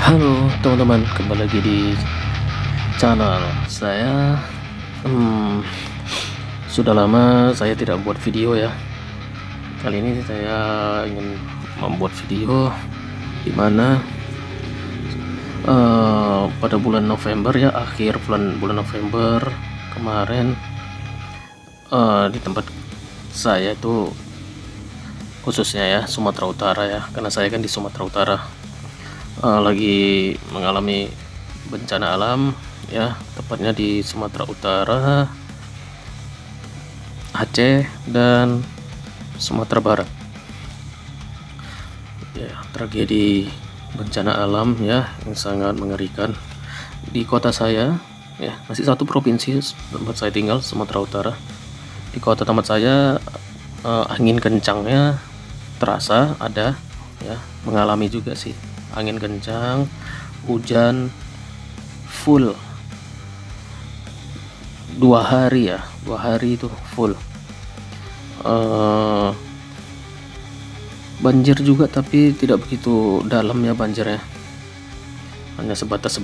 Halo teman-teman, kembali lagi di channel saya. Sudah lama saya tidak buat video ya. Kali ini saya ingin membuat video di mana pada bulan November ya, akhir bulan November kemarin, di tempat saya itu, khususnya ya Sumatera Utara ya, karena saya kan di Sumatera Utara, lagi mengalami bencana alam ya, tepatnya di Sumatera Utara, Aceh, dan Sumatera Barat ya. Tragedi bencana alam ya yang sangat mengerikan di kota saya ya, masih satu provinsi tempat saya tinggal, Sumatera Utara. Di kota tempat saya, angin kencangnya terasa ada ya, mengalami juga sih angin kencang, hujan full 2 hari ya, 2 hari itu full. Banjir juga, tapi tidak begitu dalam ya banjirnya, hanya sebatas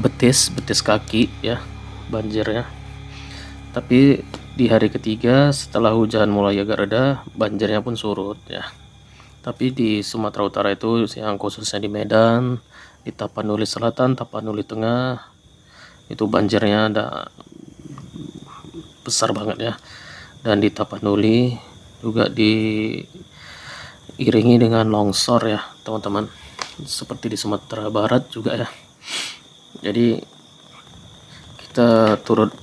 betis kaki ya banjirnya. Tapi di hari ketiga setelah hujan mulai agak reda, banjirnya pun surut ya. Tapi di Sumatera Utara itu, yang khususnya di Medan, di Tapanuli Selatan, Tapanuli Tengah, itu banjirnya ada besar banget ya. Dan di Tapanuli juga diiringi dengan longsor ya teman-teman, seperti di Sumatera Barat juga ya. Jadi kita turut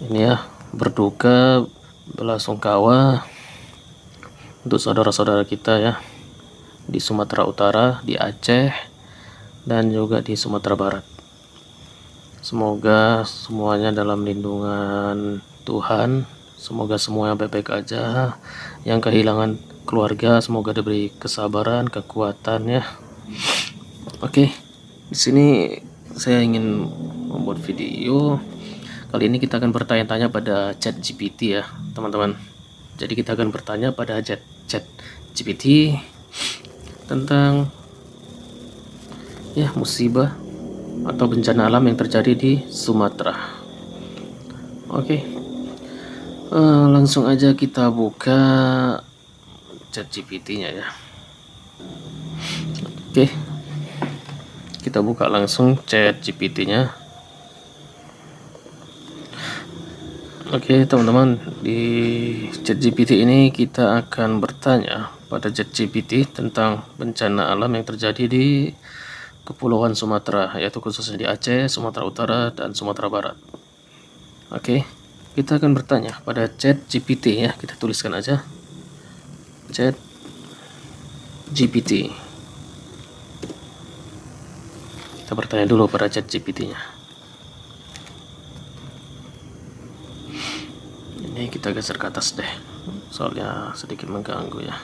ini ya, berduka, belasungkawa untuk saudara-saudara kita ya di Sumatera Utara, di Aceh, dan juga di Sumatera Barat. Semoga semuanya dalam lindungan Tuhan. Semoga semuanya baik-baik aja. Yang kehilangan keluarga, semoga diberi kesabaran, kekuatan ya. Oke, di sini saya ingin membuat video. Kali ini kita akan bertanya-tanya pada ChatGPT ya, teman-teman. Jadi kita akan bertanya pada ChatGPT tentang ya musibah atau bencana alam yang terjadi di Sumatera. Oke, langsung aja kita buka ChatGPT-nya ya. Oke, kita buka langsung ChatGPT-nya. Oke teman-teman, di ChatGPT ini kita akan bertanya pada ChatGPT tentang bencana alam yang terjadi di Kepulauan Sumatera, yaitu khususnya di Aceh, Sumatera Utara, dan Sumatera Barat. Oke, kita akan bertanya pada ChatGPT ya, kita tuliskan aja ChatGPT. Kita bertanya dulu pada ChatGPT-nya. Ini kita geser ke atas deh, soalnya sedikit mengganggu ya.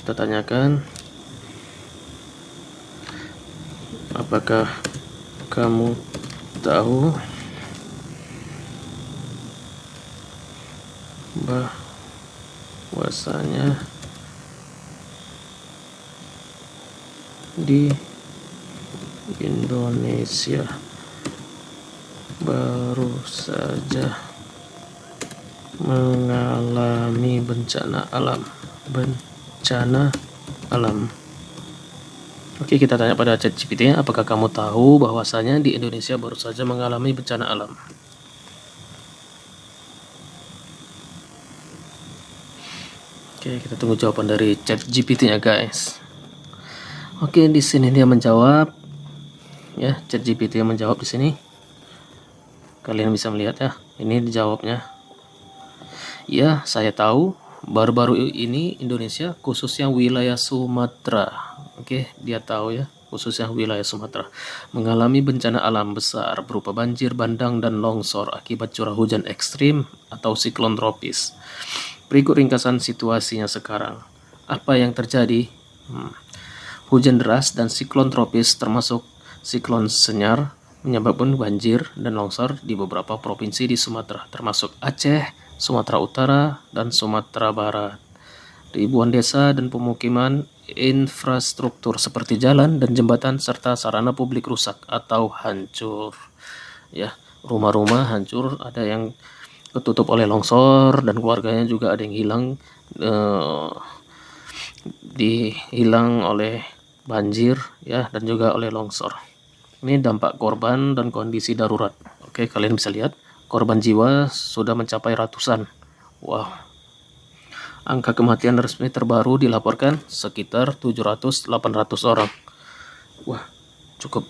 Kita tanyakan, apakah kamu tahu bahwasanya di Indonesia baru saja mengalami bencana alam. Oke, kita tanya pada ChatGPT, apakah kamu tahu bahwasanya di Indonesia baru saja mengalami bencana alam? Oke, kita tunggu jawaban dari ChatGPT-nya guys. Oke, di sini dia menjawab ya, ChatGPT yang menjawab di sini. Kalian bisa melihat ya, ini dijawabnya. Ya, saya tahu baru-baru ini Indonesia, khususnya wilayah Sumatera. Oke, dia tahu ya, khususnya wilayah Sumatera mengalami bencana alam besar berupa banjir bandang dan longsor akibat curah hujan ekstrim atau siklon tropis. Berikut ringkasan situasinya sekarang. Apa yang terjadi? Hujan deras dan siklon tropis termasuk siklon Senyar menyebabkan banjir dan longsor di beberapa provinsi di Sumatera, termasuk Aceh, Sumatera Utara, dan Sumatera Barat. Ribuan desa dan pemukiman, infrastruktur seperti jalan dan jembatan serta sarana publik rusak atau hancur. Ya, rumah-rumah hancur, ada yang ketutup oleh longsor dan keluarganya juga ada yang hilang oleh banjir ya, dan juga oleh longsor. Ini dampak korban dan kondisi darurat. Oke, kalian bisa lihat korban jiwa sudah mencapai ratusan. Wow. Angka kematian resmi terbaru dilaporkan sekitar 700-800 orang. Wah, cukup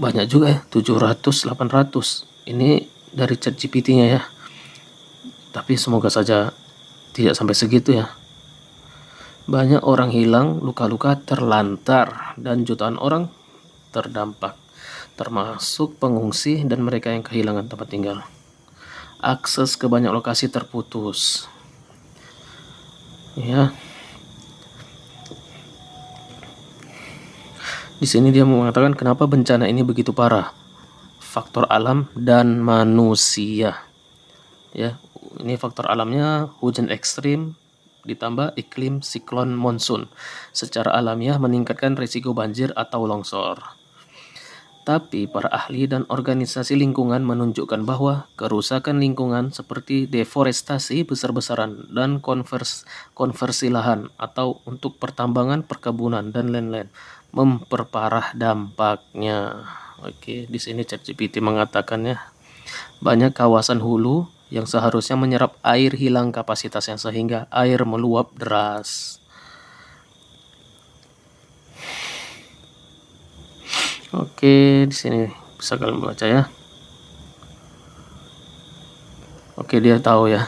banyak juga ya, 700-800. Ini dari ChatGPT-nya ya. Tapi semoga saja tidak sampai segitu ya. Banyak orang hilang, luka-luka terlantar, dan jutaan orang terdampak, termasuk pengungsi dan mereka yang kehilangan tempat tinggal. Akses ke banyak lokasi terputus. Ya. Di sini dia mengatakan kenapa bencana ini begitu parah. Faktor alam dan manusia. Ya, ini faktor alamnya hujan ekstrim ditambah iklim siklon monsun. Secara alamiah meningkatkan risiko banjir atau longsor. Tapi para ahli dan organisasi lingkungan menunjukkan bahwa kerusakan lingkungan seperti deforestasi besar-besaran dan konversi lahan atau untuk pertambangan, perkebunan dan lain-lain memperparah dampaknya. Oke, di sini ChatGPT mengatakannya banyak kawasan hulu yang seharusnya menyerap air hilang kapasitasnya sehingga air meluap deras. Oke, di sini bisa kalian baca ya. Oke, dia tahu ya.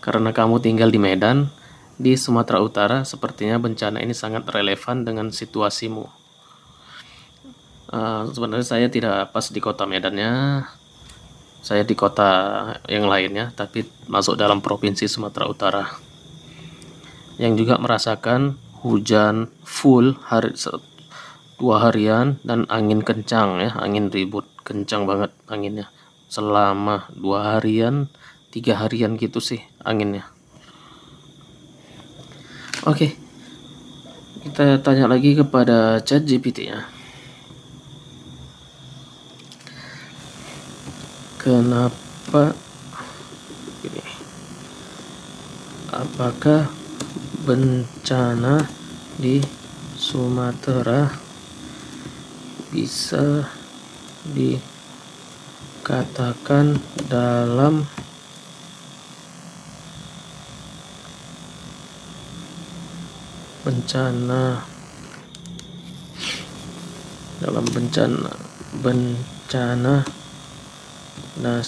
Karena kamu tinggal di Medan, di Sumatera Utara, sepertinya bencana ini sangat relevan dengan situasimu. Sebenarnya saya tidak pas di kota Medannya, saya di kota yang lainnya, tapi masuk dalam provinsi Sumatera Utara. Yang juga merasakan hujan full 2 harian dan angin kencang ya, angin ribut, kencang banget anginnya. Selama 2 harian, 3 harian gitu sih anginnya. Oke, kita tanya lagi kepada ChatGPT ya. Kenapa ini? Apakah bencana di Sumatera bisa dikatakan dalam bencana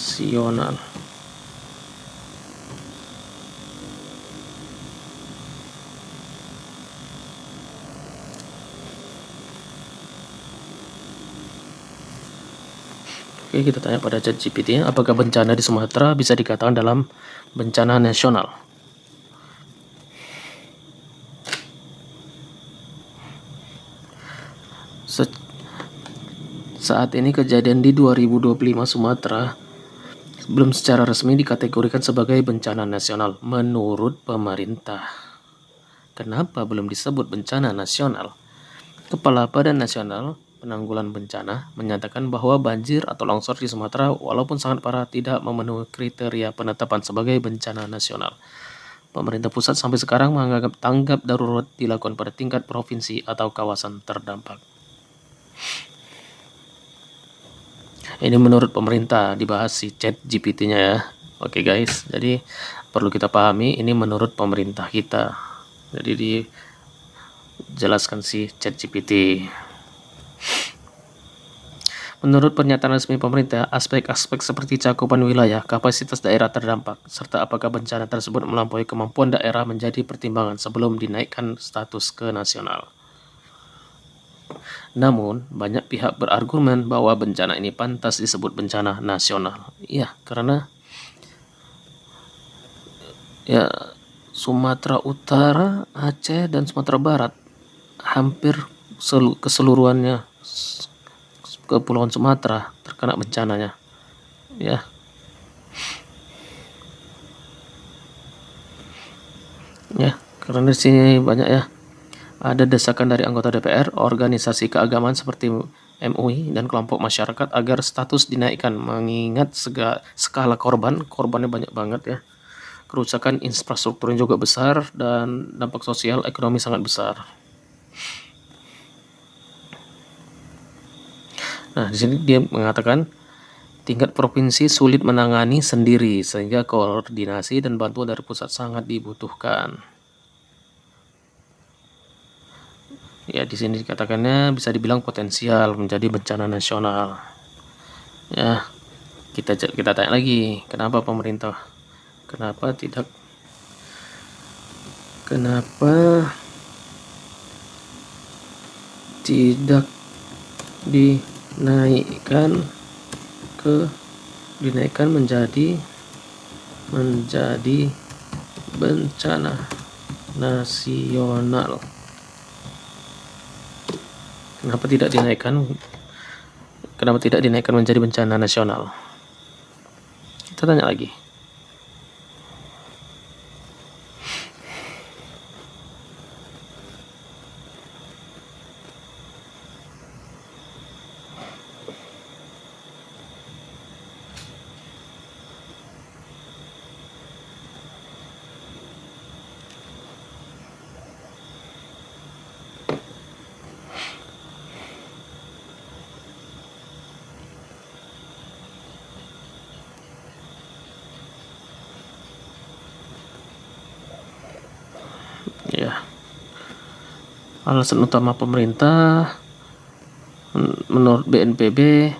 nasional? Oke, kita tanya pada ChatGPT, apakah bencana di Sumatera bisa dikatakan dalam bencana nasional? Saat ini kejadian di 2025 Sumatera belum secara resmi dikategorikan sebagai bencana nasional menurut pemerintah. Kenapa belum disebut bencana nasional? Kepala Badan Nasional Penanggulangan Bencana menyatakan bahwa banjir atau longsor di Sumatera walaupun sangat parah tidak memenuhi kriteria penetapan sebagai bencana nasional. Pemerintah pusat sampai sekarang menganggap tanggap darurat dilakukan pada tingkat provinsi atau kawasan terdampak. Ini menurut pemerintah, dibahas si ChatGPT-nya ya. Oke guys, jadi perlu kita pahami ini menurut pemerintah kita. Jadi dijelaskan si ChatGPT. Menurut pernyataan resmi pemerintah, aspek-aspek seperti cakupan wilayah, kapasitas daerah terdampak, serta apakah bencana tersebut melampaui kemampuan daerah menjadi pertimbangan sebelum dinaikkan status ke nasional. Namun, banyak pihak berargumen bahwa bencana ini pantas disebut bencana nasional. Iya, karena ya Sumatera Utara, Aceh, dan Sumatera Barat hampir keseluruhannya Kepulauan Sumatera terkena bencananya. Ya. Karena di sini banyak ya. Ada desakan dari anggota DPR, organisasi keagamaan seperti MUI dan kelompok masyarakat agar status dinaikkan mengingat skala korbannya banyak banget ya. Kerusakan infrastrukturnya juga besar dan dampak sosial ekonomi sangat besar. Nah, di sini dia mengatakan tingkat provinsi sulit menangani sendiri sehingga koordinasi dan bantuan dari pusat sangat dibutuhkan. Ya, di sini dikatakannya bisa dibilang potensial menjadi bencana nasional. Ya, kita tanya lagi, kenapa tidak dinaikkan menjadi bencana nasional? Kenapa tidak dinaikkan menjadi bencana nasional? Kita tanya lagi. Ya, alasan utama pemerintah menurut BNPB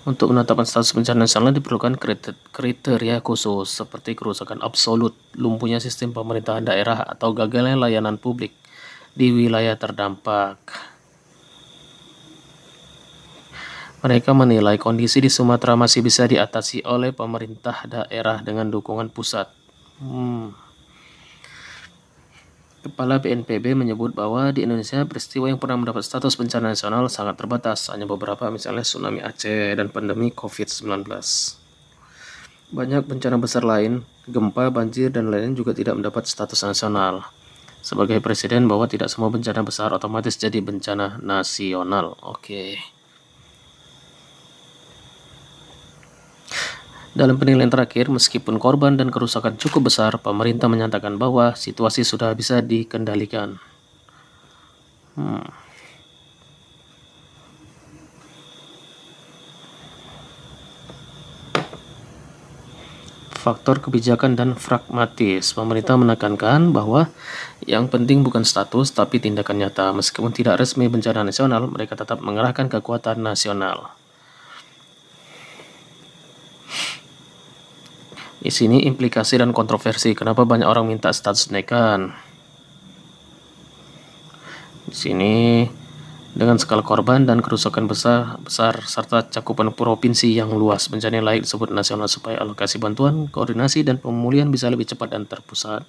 untuk menetapkan status bencana nasional diperlukan kriteria khusus seperti kerusakan absolut, lumpuhnya sistem pemerintahan daerah, atau gagalnya layanan publik di wilayah terdampak. Mereka menilai kondisi di Sumatera masih bisa diatasi oleh pemerintah daerah dengan dukungan pusat. Kepala BNPB menyebut bahwa di Indonesia peristiwa yang pernah mendapat status bencana nasional sangat terbatas, hanya beberapa, misalnya tsunami Aceh dan pandemi COVID-19. Banyak bencana besar lain, gempa, banjir, dan lain-lain juga tidak mendapat status nasional. Sebagai presiden bahwa tidak semua bencana besar otomatis jadi bencana nasional. Oke. Dalam penilaian terakhir, meskipun korban dan kerusakan cukup besar, pemerintah menyatakan bahwa situasi sudah bisa dikendalikan. Faktor kebijakan dan pragmatis. Pemerintah menekankan bahwa yang penting bukan status tapi tindakan nyata. Meskipun tidak resmi bencana nasional, mereka tetap mengerahkan kekuatan nasional. Di sini implikasi dan kontroversi. Kenapa banyak orang minta status dinaikkan? Di sini dengan skala korban dan kerusakan besar serta cakupan provinsi yang luas, bencana yang layak disebut nasional supaya alokasi bantuan, koordinasi, dan pemulihan bisa lebih cepat dan terpusat.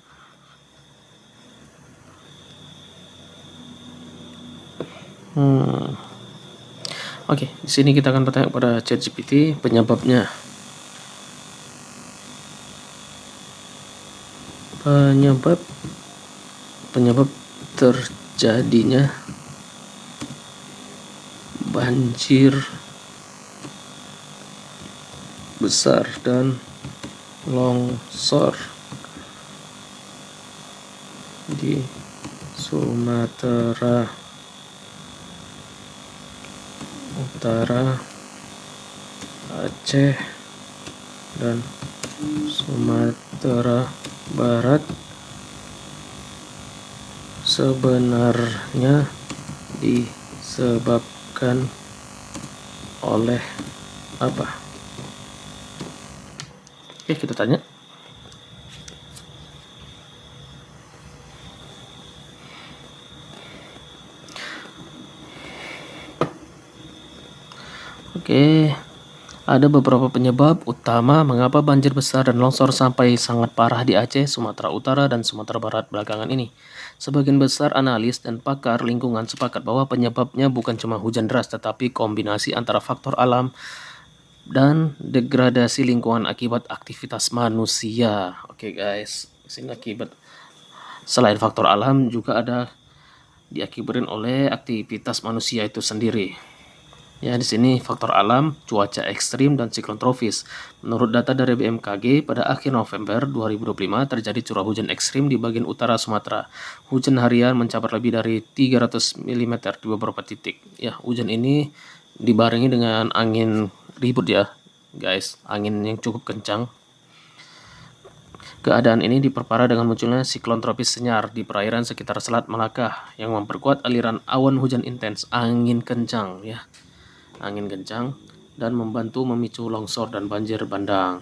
Oke, di sini kita akan bertanya kepada ChatGPT penyebab terjadinya banjir besar dan longsor di Sumatera Utara, Aceh, dan Sumatera Barat sebenarnya disebabkan oleh apa? Oke, kita tanya. Oke, ada beberapa penyebab utama mengapa banjir besar dan longsor sampai sangat parah di Aceh, Sumatera Utara, dan Sumatera Barat belakangan ini. Sebagian besar analis dan pakar lingkungan sepakat bahwa penyebabnya bukan cuma hujan deras, tetapi kombinasi antara faktor alam dan degradasi lingkungan akibat aktivitas manusia. Oke guys, sini akibat Selain faktor alam juga ada diakibatkan oleh aktivitas manusia itu sendiri. Ya, di sini faktor alam, cuaca ekstrim dan siklon tropis. Menurut data dari BMKG, pada akhir November 2025 terjadi curah hujan ekstrim di bagian utara Sumatera. Hujan harian mencapai lebih dari 300 mm di beberapa titik. Ya, hujan ini dibarengi dengan angin ribut ya, guys. Angin yang cukup kencang. Keadaan ini diperparah dengan munculnya siklon tropis Senyar di perairan sekitar Selat Malaka yang memperkuat aliran awan hujan intens, angin kencang ya. Angin kencang dan membantu memicu longsor dan banjir bandang.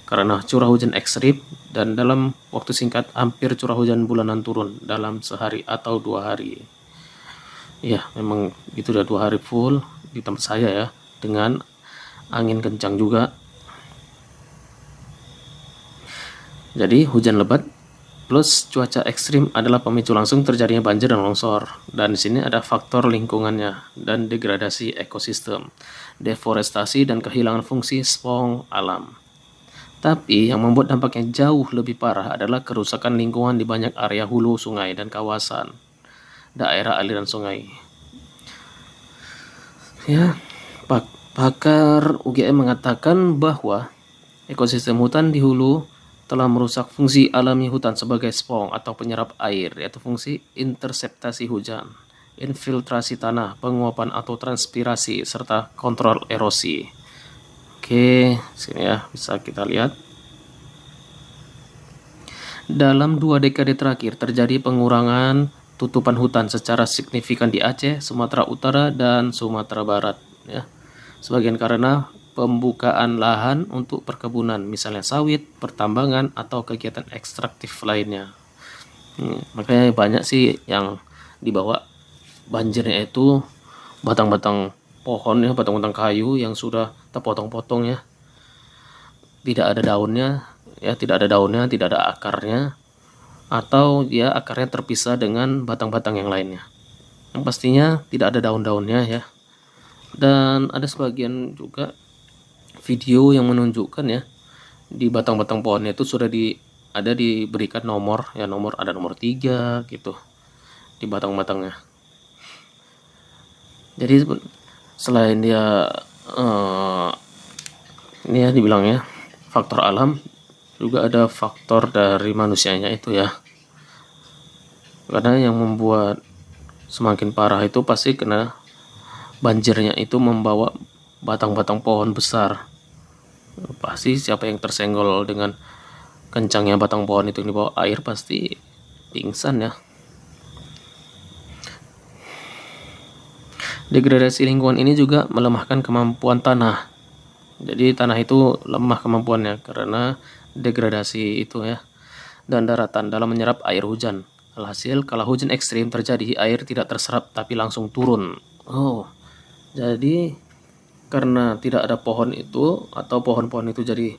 Karena curah hujan ekstrim dan dalam waktu singkat hampir curah hujan bulanan turun dalam sehari atau 2 hari. Ya, memang itu udah 2 hari full di tempat saya ya, dengan angin kencang juga. Jadi hujan lebat plus cuaca ekstrim adalah pemicu langsung terjadinya banjir dan longsor. Dan di sini ada faktor lingkungannya dan degradasi ekosistem, deforestasi dan kehilangan fungsi spong alam. Tapi yang membuat dampaknya jauh lebih parah adalah kerusakan lingkungan di banyak area hulu sungai dan kawasan daerah aliran sungai. Ya, pakar UGM mengatakan bahwa ekosistem hutan di hulu telah merusak fungsi alami hutan sebagai spong atau penyerap air, yaitu fungsi interseptasi hujan, infiltrasi tanah, penguapan atau transpirasi, serta kontrol erosi. Oke, sini ya bisa kita lihat. Dalam 2 dekade terakhir terjadi pengurangan tutupan hutan secara signifikan di Aceh, Sumatera Utara, dan Sumatera Barat. Ya. Sebagian karena pembukaan lahan untuk perkebunan, misalnya sawit, pertambangan, atau kegiatan ekstraktif lainnya. Makanya banyak sih yang dibawa banjirnya itu batang-batang pohon ya, batang-batang kayu yang sudah terpotong-potong ya. Tidak ada daunnya, tidak ada akarnya, atau ya akarnya terpisah dengan batang-batang yang lainnya. Yang pastinya tidak ada daun-daunnya ya. Dan ada sebagian juga video yang menunjukkan ya di batang-batang pohonnya itu sudah diberikan nomor ya, ada nomor 3 gitu di batang-batangnya. Jadi selain dia ini ya dibilangnya faktor alam, juga ada faktor dari manusianya itu ya. Karena yang membuat semakin parah itu pasti kena banjirnya itu membawa batang-batang pohon besar. Pasti siapa yang tersenggol dengan kencangnya batang pohon itu di bawah air pasti pingsan ya. Degradasi lingkungan ini juga melemahkan kemampuan tanah. Jadi tanah itu lemah kemampuannya karena degradasi itu ya. Dan daratan dalam menyerap air hujan. Alhasil kalau hujan ekstrim terjadi, air tidak terserap tapi langsung turun. Oh, jadi karena tidak ada pohon itu atau pohon-pohon itu jadi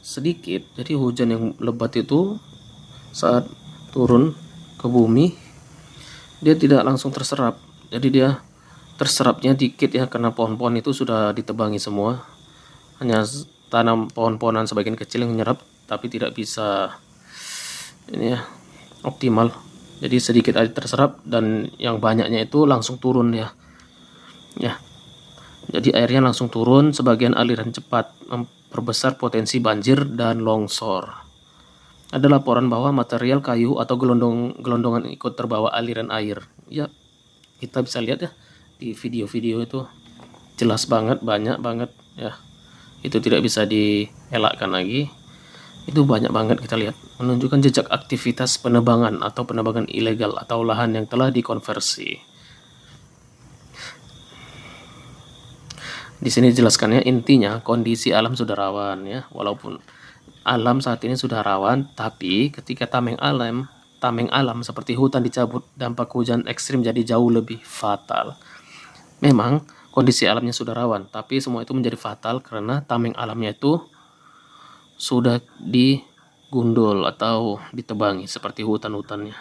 sedikit, jadi hujan yang lebat itu saat turun ke bumi dia tidak langsung terserap, jadi dia terserapnya dikit ya karena pohon-pohon itu sudah ditebangi semua, hanya tanam pohon-pohonan sebagian kecil yang menyerap tapi tidak bisa ini ya optimal, jadi sedikit air terserap dan yang banyaknya itu langsung turun ya. Jadi airnya langsung turun, sebagian aliran cepat, memperbesar potensi banjir dan longsor. Ada laporan bahwa material kayu atau gelondongan ikut terbawa aliran air. Ya, kita bisa lihat ya di video-video itu jelas banget, banyak banget ya. Itu tidak bisa dielakkan lagi. Itu banyak banget kita lihat, menunjukkan jejak aktivitas penebangan atau penebangan ilegal atau lahan yang telah dikonversi. Di sini jelaskannya intinya kondisi alam sudah rawan ya. Walaupun alam saat ini sudah rawan, tapi ketika tameng alam seperti hutan dicabut, dampak hujan ekstrim jadi jauh lebih fatal. Memang kondisi alamnya sudah rawan, tapi semua itu menjadi fatal karena tameng alamnya itu sudah digundul atau ditebangi seperti hutan-hutannya.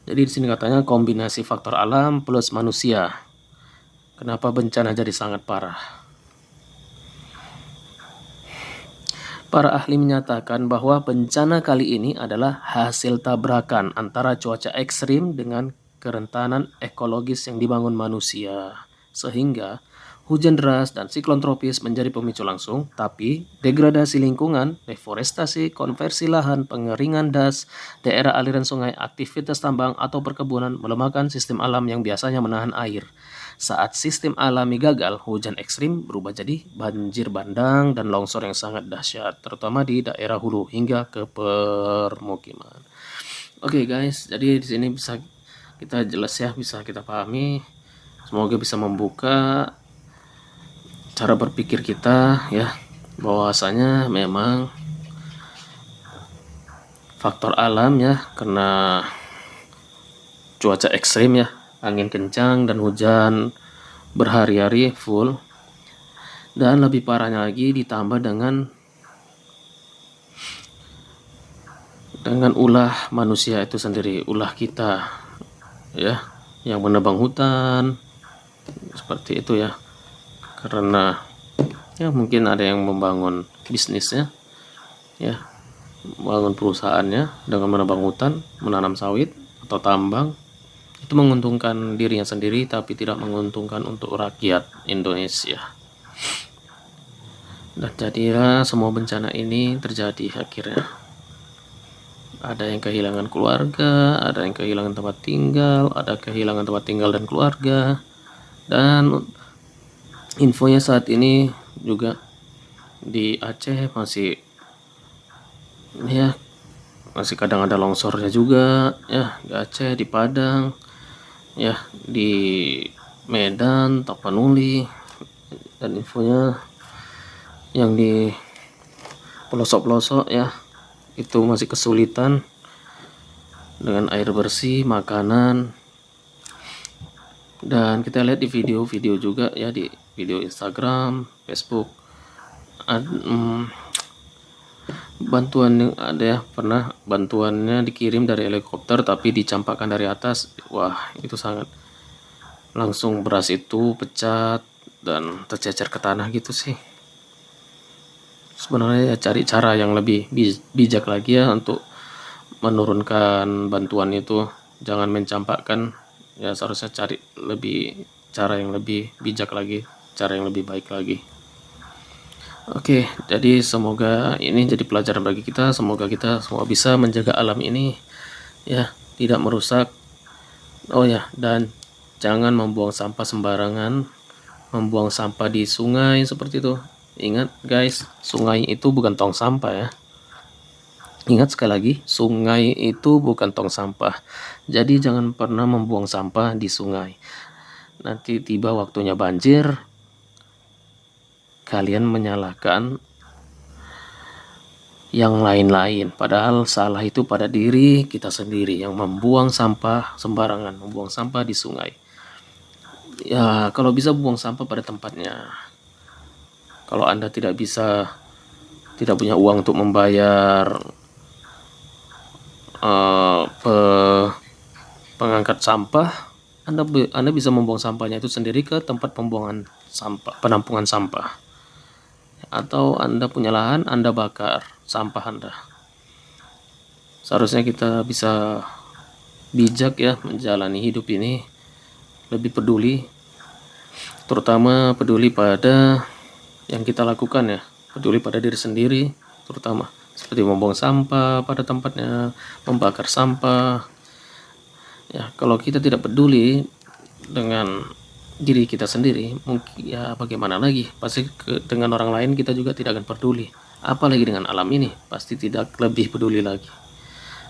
Jadi di sini katanya kombinasi faktor alam plus manusia. Kenapa bencana jadi sangat parah? Para ahli menyatakan bahwa bencana kali ini adalah hasil tabrakan antara cuaca ekstrim dengan kerentanan ekologis yang dibangun manusia. Sehingga hujan deras dan siklon tropis menjadi pemicu langsung, tapi degradasi lingkungan, deforestasi, konversi lahan, pengeringan das, daerah aliran sungai, aktivitas tambang atau perkebunan melemahkan sistem alam yang biasanya menahan air. Saat sistem alami gagal, hujan ekstrim berubah jadi banjir bandang dan longsor yang sangat dahsyat, terutama di daerah hulu hingga ke permukiman. Oke guys, jadi di sini bisa kita jelas ya, bisa kita pahami. Semoga bisa membuka cara berpikir kita ya, bahwasanya memang faktor alam ya, karena cuaca ekstrim ya, angin kencang dan hujan berhari-hari full, dan lebih parahnya lagi ditambah dengan ulah manusia itu sendiri, ulah kita ya, yang menebang hutan seperti itu ya, karena ya mungkin ada yang membangun bisnisnya ya, membangun perusahaannya dengan menebang hutan, menanam sawit atau tambang. Itu menguntungkan dirinya sendiri tapi tidak menguntungkan untuk rakyat Indonesia. Dan jadilah semua bencana ini terjadi akhirnya. Ada yang kehilangan keluarga, ada yang kehilangan tempat tinggal, ada kehilangan tempat tinggal dan keluarga. Dan infonya saat ini juga di Aceh masih kadang ada longsornya juga ya, di Aceh, di Padang ya, di Medan, Tapanuli, dan infonya yang di pelosok-pelosok ya itu masih kesulitan dengan air bersih, makanan. Dan kita lihat di video-video juga ya, di video Instagram, Facebook, bantuan yang ada ya, pernah bantuannya dikirim dari helikopter tapi dicampakkan dari atas. Wah, itu sangat, langsung beras itu pecah dan tercecer ke tanah gitu sih. Sebenarnya ya cari cara yang lebih bijak lagi ya untuk menurunkan bantuan itu, jangan mencampakkan ya, seharusnya cari cara yang lebih bijak lagi, cara yang lebih baik lagi. Oke, jadi semoga ini jadi pelajaran bagi kita. Semoga kita semua bisa menjaga alam ini ya, tidak merusak. Oh ya, dan jangan membuang sampah sembarangan, membuang sampah di sungai seperti itu. Ingat guys, sungai itu bukan tong sampah ya. Ingat sekali lagi, sungai itu bukan tong sampah. Jadi jangan pernah membuang sampah di sungai. Nanti tiba waktunya banjir, kalian menyalahkan yang lain-lain, padahal salah itu pada diri kita sendiri yang membuang sampah sembarangan, membuang sampah di sungai. Ya, kalau bisa buang sampah pada tempatnya. Kalau Anda tidak punya uang untuk membayar pengangkat sampah, Anda bisa membuang sampahnya itu sendiri ke tempat pembuangan sampah, penampungan sampah. Atau Anda punya lahan, Anda bakar sampah Anda. Seharusnya kita bisa bijak ya menjalani hidup ini, lebih peduli, terutama peduli pada yang kita lakukan ya, peduli pada diri sendiri, terutama seperti membuang sampah pada tempatnya, membakar sampah ya. Kalau kita tidak peduli dengan diri kita sendiri, mungkin ya bagaimana lagi, pasti dengan orang lain kita juga tidak akan peduli, apalagi dengan alam ini pasti tidak lebih peduli lagi.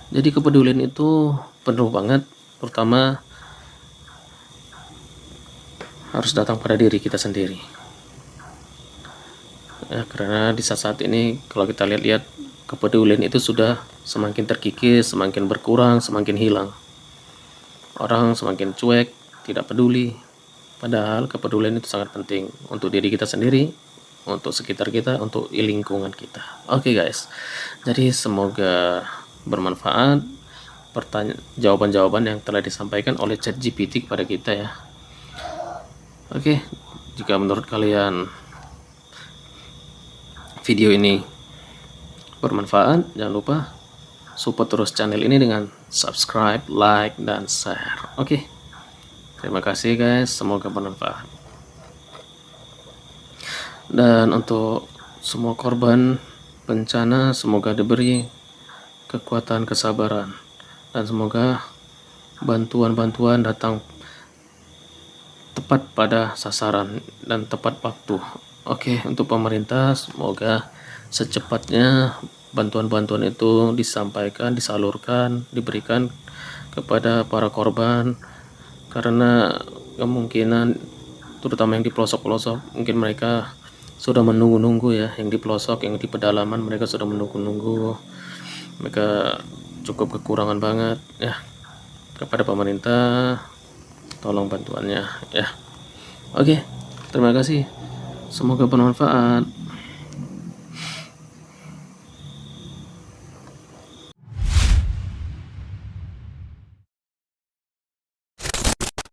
Jadi kepedulian itu perlu banget, pertama harus datang pada diri kita sendiri ya, karena di saat-saat ini kalau kita lihat-lihat, kepedulian itu sudah semakin terkikis, semakin berkurang, semakin hilang. Orang semakin cuek, tidak peduli. Padahal kepedulian itu sangat penting untuk diri kita sendiri, untuk sekitar kita, untuk lingkungan kita. Oke guys, jadi semoga bermanfaat jawaban-jawaban yang telah disampaikan oleh ChatGPT kepada kita ya. Oke, jika menurut kalian video ini bermanfaat. Jangan lupa support terus channel ini dengan subscribe, like, dan share. Oke, terima kasih guys, semoga bermanfaat. Dan untuk semua korban bencana, semoga diberi kekuatan kesabaran, dan semoga bantuan-bantuan datang tepat pada sasaran dan tepat waktu. Oke, untuk pemerintah semoga secepatnya bantuan-bantuan itu disampaikan, disalurkan, diberikan kepada para korban, karena kemungkinan terutama yang di pelosok-pelosok mungkin mereka sudah menunggu-nunggu ya, yang di pelosok, yang di pedalaman mereka sudah menunggu-nunggu, mereka cukup kekurangan banget ya. Kepada pemerintah tolong bantuannya ya. Oke, terima kasih, semoga bermanfaat.